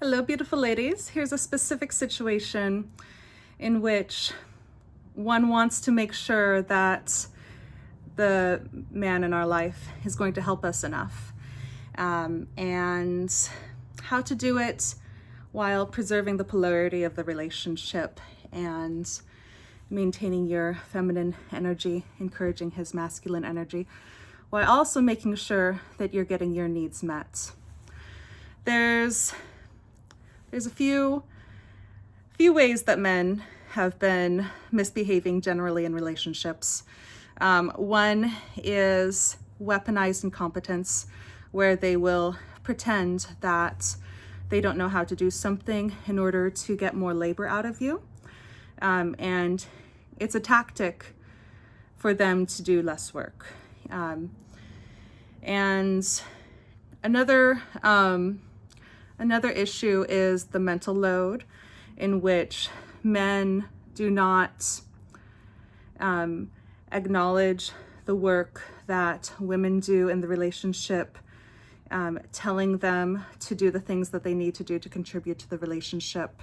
Hello, beautiful ladies. Here's a specific situation in which one wants to make sure that the man in our life is going to help us enough, and how to do it while preserving the polarity of the relationship and maintaining your feminine energy, encouraging his masculine energy, while also making sure that you're getting your needs met. There's a few ways that men have been misbehaving generally in relationships. One is weaponized incompetence, where they will pretend that they don't know how to do something in order to get more labor out of you. And it's a tactic for them to do less work. And another issue is the mental load, in which men do not acknowledge the work that women do in the relationship, telling them to do the things that they need to do to contribute to the relationship.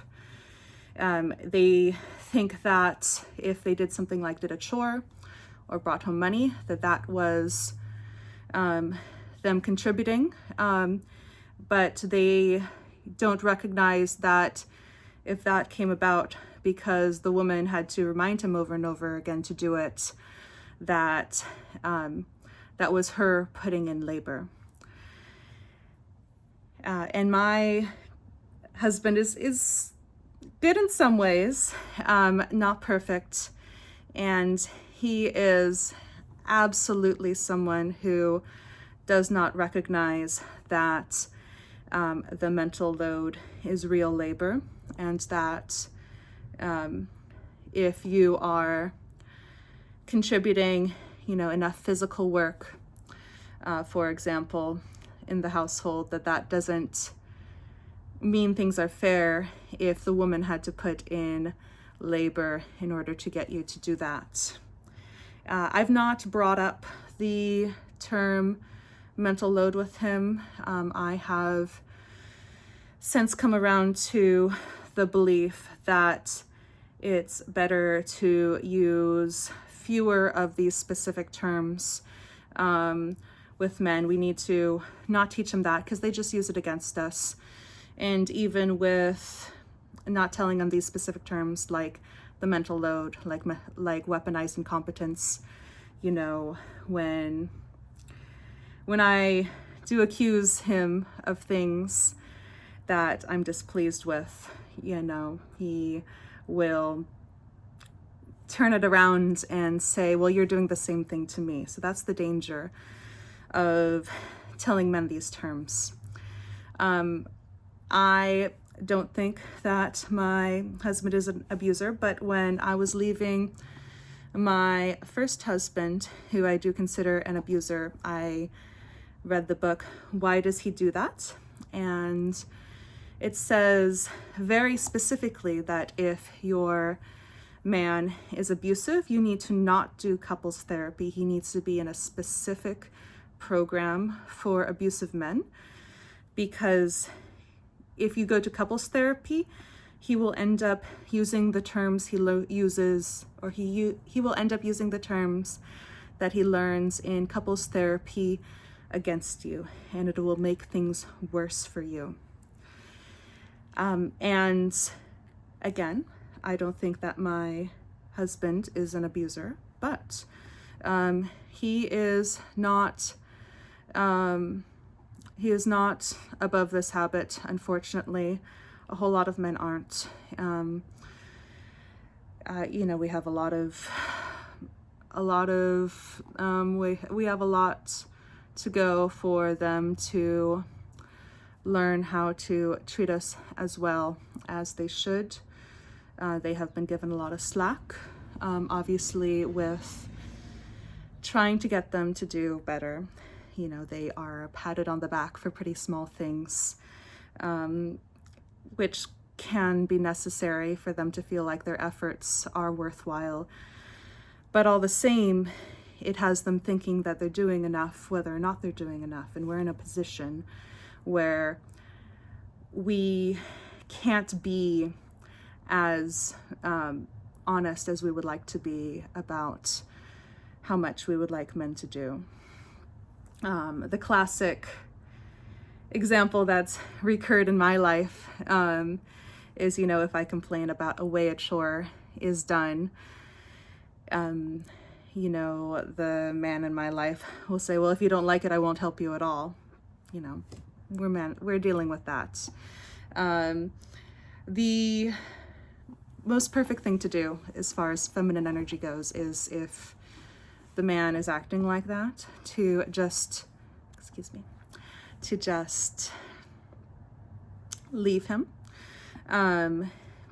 They think that if they did something like did a chore or brought home money, that was them contributing. But they don't recognize that if that came about because the woman had to remind him over and over again to do it, that was her putting in labor. And my husband is good in some ways, not perfect, and he is absolutely someone who does not recognize that the mental load is real labor, and that if you are contributing, enough physical work, for example, in the household, that doesn't mean things are fair if the woman had to put in labor in order to get you to do that. I've not brought up the term mental load with him. I have since come around to the belief that it's better to use fewer of these specific terms with men. We need to not teach them that, because they just use it against us. And even with not telling them these specific terms like the mental load, like weaponized incompetence, when I do accuse him of things that I'm displeased with, he will turn it around and say, well, you're doing the same thing to me. So that's the danger of telling men these terms. I don't think that my husband is an abuser, but when I was leaving my first husband, who I do consider an abuser, I read the book, Why Does He Do That? And it says very specifically that if your man is abusive, you need to not do couples therapy. He needs to be in a specific program for abusive men, because if you go to couples therapy, he will end up using the terms he uses, or he will end up using the terms that he learns in couples therapy against you, and it will make things worse for you. And again, I don't think that my husband is an abuser, but he is not above this habit. Unfortunately, a whole lot of men aren't. We have a lot to go for them to learn how to treat us as well as they should. They have been given a lot of slack, obviously, with trying to get them to do better. They are patted on the back for pretty small things, which can be necessary for them to feel like their efforts are worthwhile. But all the same, it has them thinking that they're doing enough, whether or not they're doing enough. And we're in a position where we can't be as honest as we would like to be about how much we would like men to do. The classic example that's recurred in my life is, if I complain about a way a chore is done, the man in my life will say, well, if you don't like it, I won't help you at all. We're dealing with that. The most perfect thing to do as far as feminine energy goes is, if the man is acting like that, to just leave him,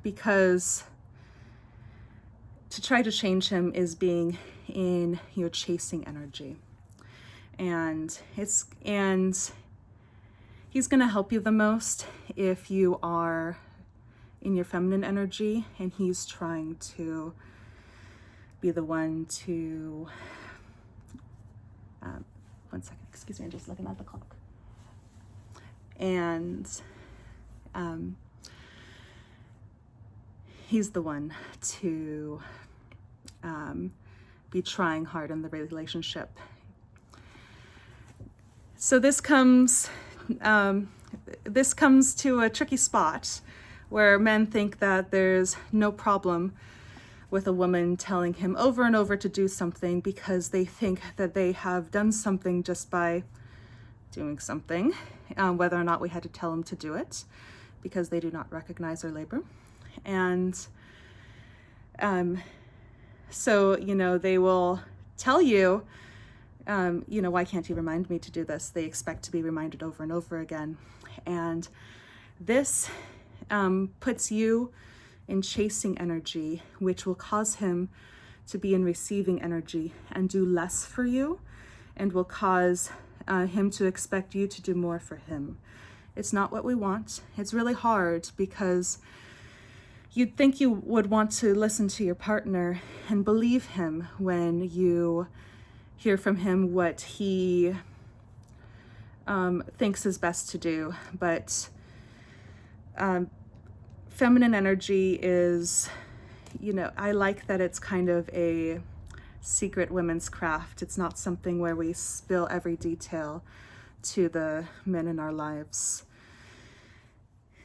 because to try to change him is being in your chasing energy, and he's going to help you the most if you are in your feminine energy and he's trying to be the one to one second, excuse me, I'm just looking at the clock. And he's the one to be trying hard in the relationship. So this comes to a tricky spot where men think that there's no problem with a woman telling him over and over to do something, because they think that they have done something just by doing something, whether or not we had to tell them to do it, because they do not recognize our labor. And so, they will tell you, why can't you remind me to do this? They expect to be reminded over and over again. And this puts you in chasing energy, which will cause him to be in receiving energy and do less for you, and will cause him to expect you to do more for him. It's not what we want. It's really hard, because you'd think you would want to listen to your partner and believe him when you hear from him what he thinks is best to do. But feminine energy is, I like that it's kind of a secret women's craft. It's not something where we spill every detail to the men in our lives.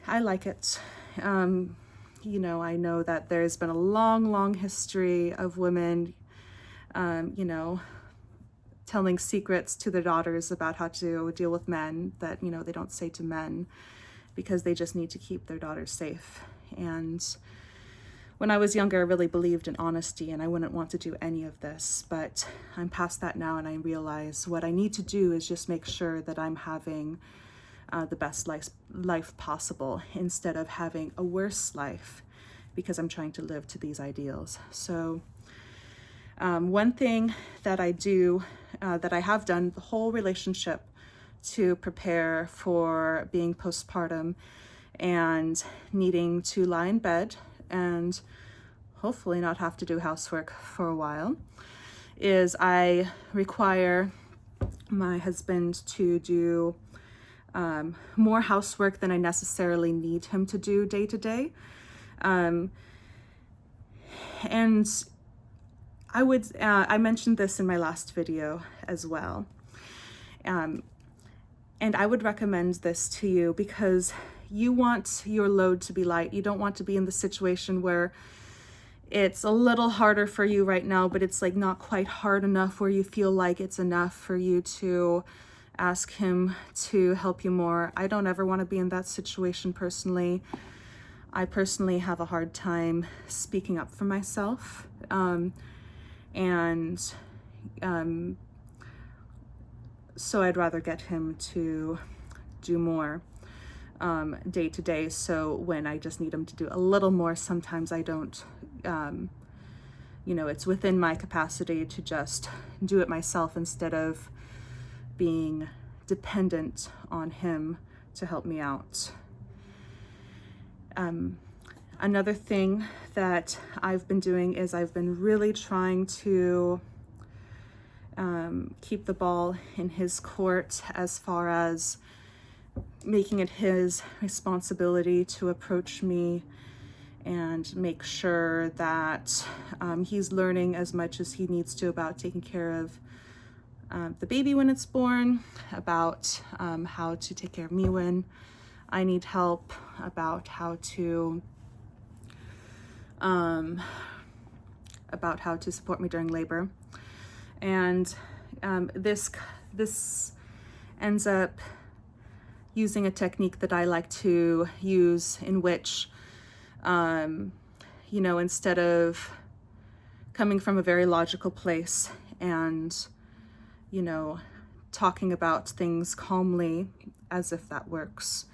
I like it. I know that there's been a long, long history of women, telling secrets to their daughters about how to deal with men that, they don't say to men, because they just need to keep their daughters safe. And when I was younger, I really believed in honesty, and I wouldn't want to do any of this, but I'm past that now, and I realize what I need to do is just make sure that I'm having the best life possible, instead of having a worse life, because I'm trying to live to these ideals. So one thing that I do, that I have done the whole relationship to prepare for being postpartum and needing to lie in bed and hopefully not have to do housework for a while, is I require my husband to do more housework than I necessarily need him to do day to day. And I mentioned this in my last video as well. And I would recommend this to you because you want your load to be light. You don't want to be in the situation where it's a little harder for you right now, but it's like not quite hard enough where you feel like it's enough for you to ask him to help you more. I don't ever want to be in that situation personally. I personally have a hard time speaking up for myself. So I'd rather get him to do more day to day. So when I just need him to do a little more, sometimes I don't, it's within my capacity to just do it myself instead of being dependent on him to help me out. Another thing that I've been doing is I've been really trying to keep the ball in his court as far as making it his responsibility to approach me and make sure that he's learning as much as he needs to about taking care of the baby when it's born, about how to take care of me when I need help, about how to support me during labor. And this ends up using a technique that I like to use, in which instead of coming from a very logical place and talking about things calmly as if that works.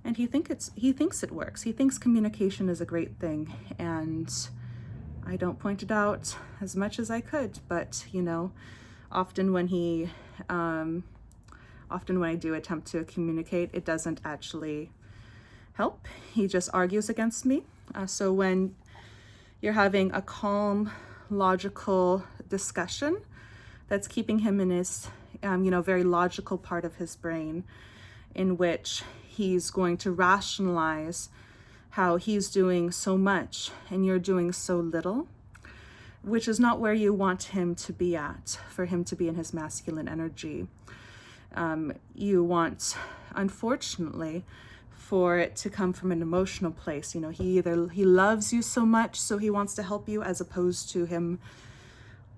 And he thinks it works. He thinks communication is a great thing, and I don't point it out as much as I could, but often when I do attempt to communicate, it doesn't actually help. He just argues against me. So when you're having a calm, logical discussion that's keeping him in his, very logical part of his brain, in which he's going to rationalize how he's doing so much and you're doing so little, which is not where you want him to be at, for him to be in his masculine energy. You want, unfortunately, for it to come from an emotional place. He loves you so much, so he wants to help you, as opposed to him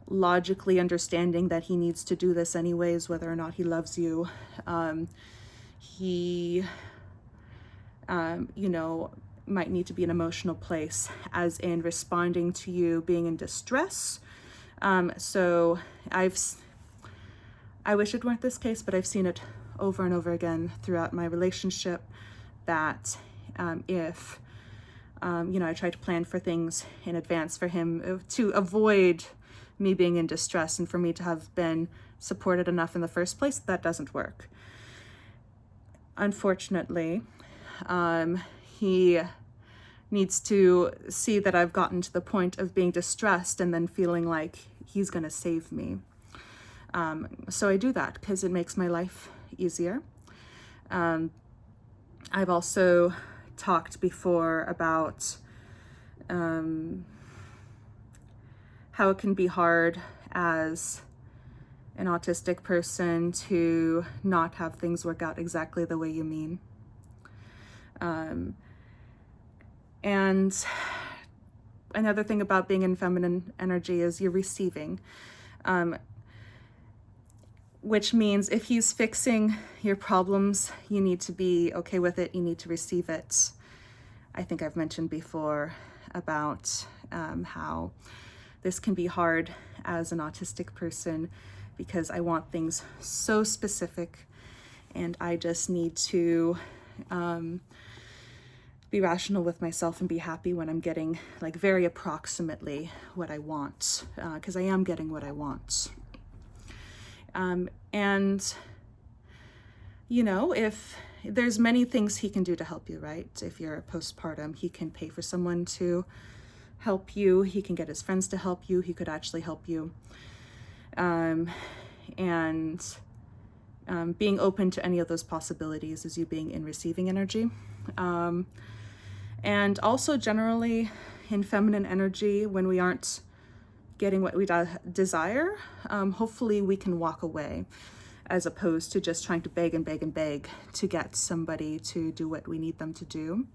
logically understanding that he needs to do this anyways, whether or not he loves you. He might need to be an emotional place, as in responding to you being in distress. So I wish it weren't this case, but I've seen it over and over again throughout my relationship, that if I try to plan for things in advance for him to avoid me being in distress and for me to have been supported enough in the first place, that doesn't work. Unfortunately, he needs to see that I've gotten to the point of being distressed and then feeling like he's going to save me. So I do that because it makes my life easier. I've also talked before about how it can be hard as an autistic person to not have things work out exactly the way you mean. And another thing about being in feminine energy is you're receiving, which means if he's fixing your problems, you need to be okay with it. You need to receive it. I think I've mentioned before about how this can be hard as an autistic person, because I want things so specific, and I just need to be rational with myself and be happy when I'm getting very approximately what I want, because I am getting what I want. And if there's many things he can do to help you, right? If you're postpartum, he can pay for someone to help you. He can get his friends to help you. He could actually help you. Being open to any of those possibilities is you being in receiving energy. And also generally in feminine energy, when we aren't getting what we desire, hopefully we can walk away, as opposed to just trying to beg and beg and beg to get somebody to do what we need them to do.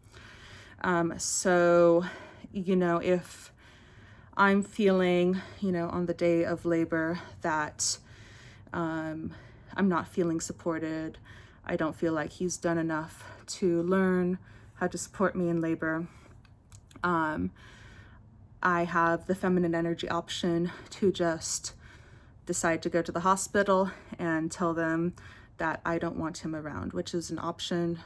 So, if I'm feeling, on the day of labor that I'm not feeling supported, I don't feel like he's done enough to learn how to support me in labor, I have the feminine energy option to just decide to go to the hospital and tell them that I don't want him around, which is an option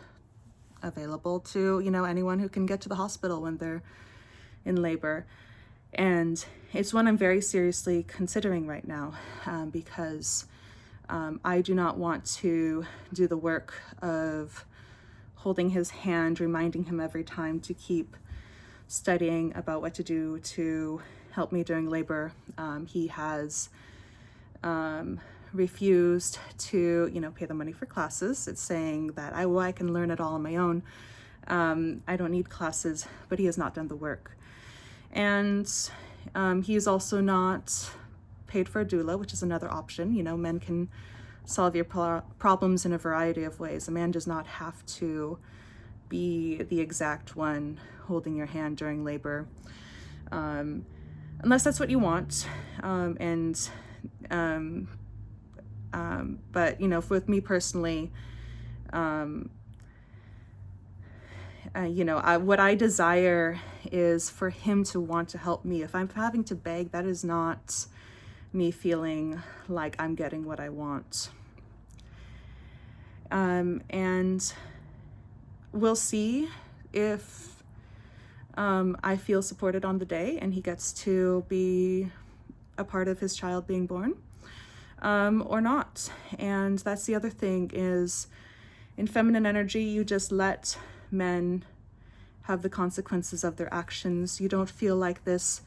available to, anyone who can get to the hospital when they're in labor. And it's one I'm very seriously considering right now, because I do not want to do the work of holding his hand, reminding him every time to keep studying about what to do to help me during labor. He has refused to, pay the money for classes. It's saying that I can learn it all on my own. I don't need classes, but he has not done the work. And he's also not paid for a doula, which is another option. Men can solve your problems in a variety of ways. A man does not have to be the exact one holding your hand during labor, unless that's what you want. But with me personally, what I desire is for him to want to help me. If I'm having to beg, that is not me feeling like I'm getting what I want. And we'll see if I feel supported on the day and he gets to be a part of his child being born, or not. And that's the other thing is, in feminine energy, you just let men have the consequences of their actions. You don't feel like this,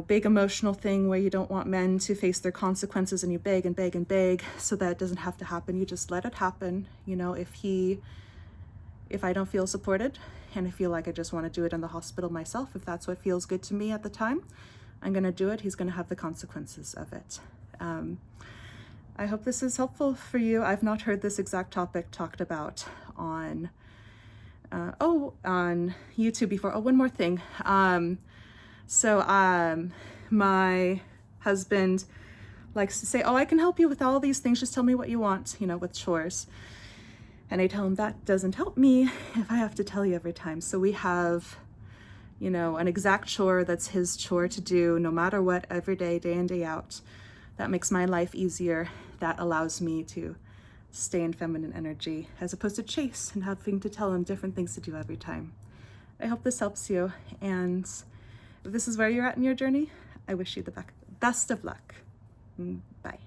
big emotional thing where you don't want men to face their consequences, and you beg and beg and beg so that it doesn't have to happen. You just let it happen. If I don't feel supported and I feel like I just want to do it in the hospital myself, if that's what feels good to me at the time, I'm going to do it. He's going to have the consequences of it. I hope this is helpful for you. I've not heard this exact topic talked about on YouTube before. Oh, one more thing. My husband likes to say, I can help you with all these things. Just tell me what you want, with chores. And I tell him that doesn't help me if I have to tell you every time. So we have, an exact chore that's his chore to do no matter what, every day, day in, day out. That makes my life easier. That allows me to stay in feminine energy as opposed to chase and having to tell him different things to do every time. I hope this helps you. And if this is where you're at in your journey, I wish you the best of luck. Bye.